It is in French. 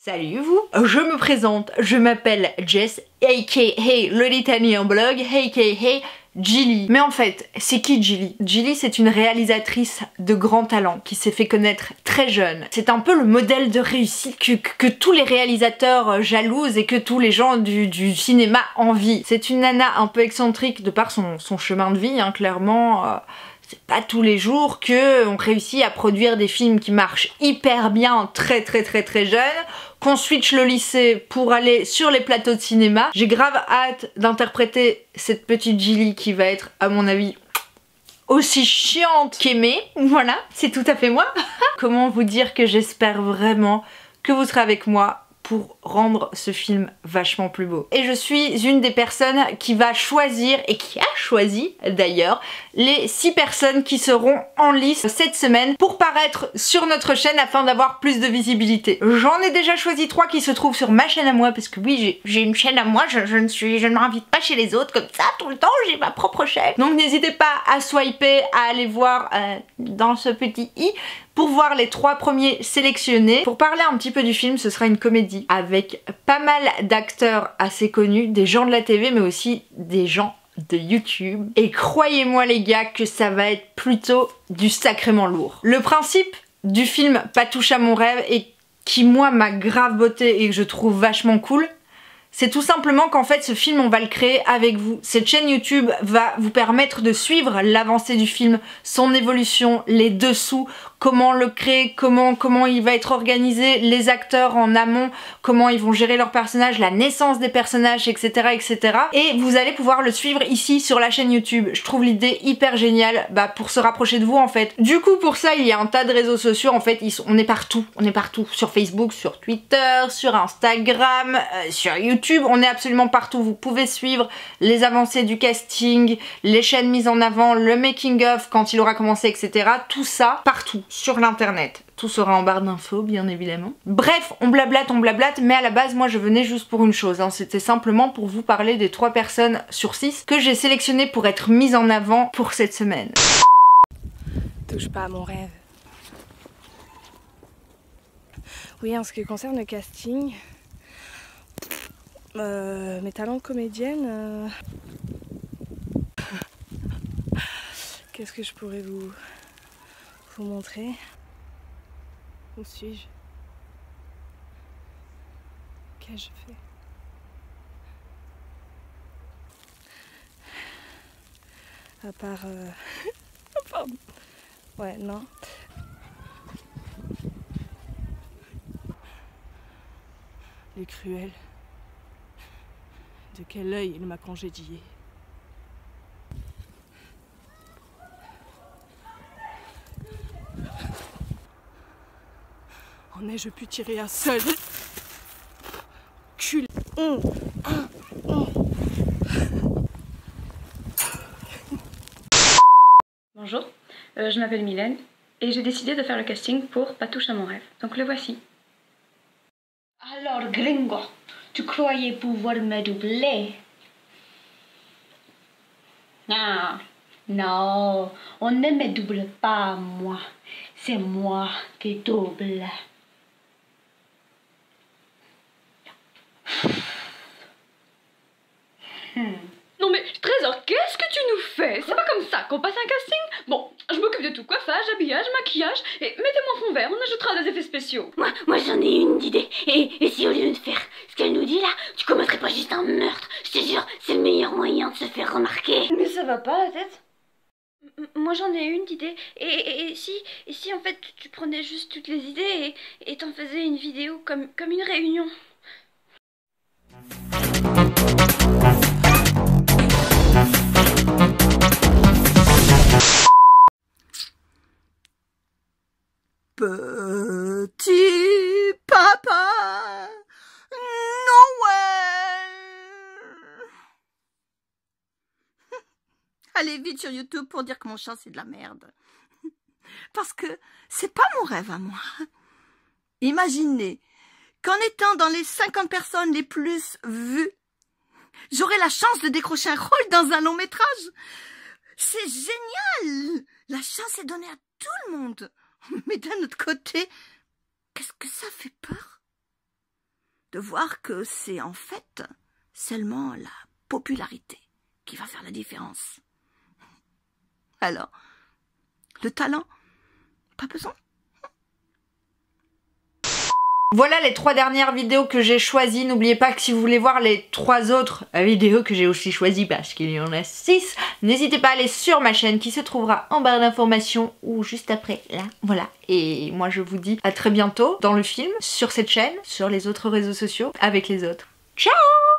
Salut vous, je me présente, je m'appelle Jess, aka le Litanian Blog, aka Jilly. Mais en fait, c'est qui Jilly? Jilly, c'est une réalisatrice de grand talent qui s'est fait connaître très jeune. C'est un peu le modèle de réussite que tous les réalisateurs jalousent et que tous les gens du cinéma envient. C'est une nana un peu excentrique de par son chemin de vie, hein, clairement. C'est pas tous les jours qu'on réussit à produire des films qui marchent hyper bien très jeune, qu'on switch le lycée pour aller sur les plateaux de cinéma. J'ai grave hâte d'interpréter cette petite Jilly qui va être, à mon avis, aussi chiante qu'aimée. Voilà, c'est tout à fait moi. Comment vous dire que j'espère vraiment que vous serez avec moi pour rendre ce film vachement plus beau. Et je suis une des personnes qui va choisir, et qui a choisi d'ailleurs, les 6 personnes qui seront en lice cette semaine pour paraître sur notre chaîne afin d'avoir plus de visibilité. J'en ai déjà choisi 3 qui se trouvent sur ma chaîne à moi, parce que oui, j'ai une chaîne à moi, je ne m'invite pas chez les autres comme ça tout le temps, j'ai ma propre chaîne. Donc n'hésitez pas à swiper, à aller voir dans ce petit i pour voir les 3 premiers sélectionnés. Pour parler un petit peu du film, ce sera une comédie avec pas mal d'acteurs assez connus, des gens de la TV mais aussi des gens de YouTube. Et croyez-moi les gars que ça va être plutôt du sacrément lourd. Le principe du film Pas touche à mon rêve et qui moi m'a grave botté et que je trouve vachement cool, c'est tout simplement qu'en fait ce film on va le créer avec vous. Cette chaîne YouTube va vous permettre de suivre l'avancée du film, son évolution, les dessous, comment le créer, comment il va être organisé, les acteurs en amont, comment ils vont gérer leurs personnages, la naissance des personnages, etc. etc. Et vous allez pouvoir le suivre ici sur la chaîne YouTube. Je trouve l'idée hyper géniale pour se rapprocher de vous en fait. Du coup pour ça il y a un tas de réseaux sociaux en fait, on est partout, sur Facebook, sur Twitter, sur Instagram, sur YouTube, on est absolument partout. Vous pouvez suivre les avancées du casting, les chaînes mises en avant, le making of quand il aura commencé, etc. Tout ça partout sur l'internet. Tout sera en barre d'infos bien évidemment. Bref, on blablate, mais à la base moi je venais juste pour une chose, hein. C'était simplement pour vous parler des 3 personnes sur 6 que j'ai sélectionnées pour être mises en avant pour cette semaine. Touche pas à mon rêve. Oui, en ce qui concerne le casting, mes talents de comédienne, qu'est-ce que je pourrais vous montrer? Où suis-je? Qu'ai-je fait? À part... Pardon. Ouais, non. Les cruels. De quel œil il m'a congédié. En ai-je pu tirer un seul cul? Bonjour, je m'appelle Mylène et j'ai décidé de faire le casting pour Pas touche à mon rêve. Donc le voici. Alors gringo, tu croyais pouvoir me doubler? Ah, non, on ne me double pas moi, c'est moi qui double. Non mais Trésor, qu'est-ce que tu nous fais? C'est pas comme ça qu'on passe un casting. Bon, je m'occupe de tout, coiffage, habillage, maquillage, et mettez-moi fond vert, on ajoutera des effets spéciaux. Moi j'en ai une idée, et si au lieu de faire ce qu'elle nous dit là, tu commettrais pas juste un meurtre? Je te jure, c'est le meilleur moyen de se faire remarquer. Mais ça va pas la tête? Moi j'en ai une d'idée, et si en fait tu prenais juste toutes les idées et t'en faisais une vidéo comme une réunion. Petit papa Noël. Allez vite sur YouTube pour dire que mon chant c'est de la merde. Parce que c'est pas mon rêve à moi. Imaginez qu'en étant dans les 50 personnes les plus vues, j'aurai la chance de décrocher un rôle dans un long métrage. C'est génial! La chance est donnée à tout le monde. Mais d'un autre côté, qu'est-ce que ça fait peur? de voir que c'est en fait seulement la popularité qui va faire la différence. Alors, le talent, pas besoin. Voilà les 3 dernières vidéos que j'ai choisies. N'oubliez pas que si vous voulez voir les 3 autres vidéos que j'ai aussi choisies, parce qu'il y en a 6, n'hésitez pas à aller sur ma chaîne qui se trouvera en barre d'informations ou juste après là. Voilà. Et moi je vous dis à très bientôt dans le film, sur cette chaîne, sur les autres réseaux sociaux, avec les autres. Ciao!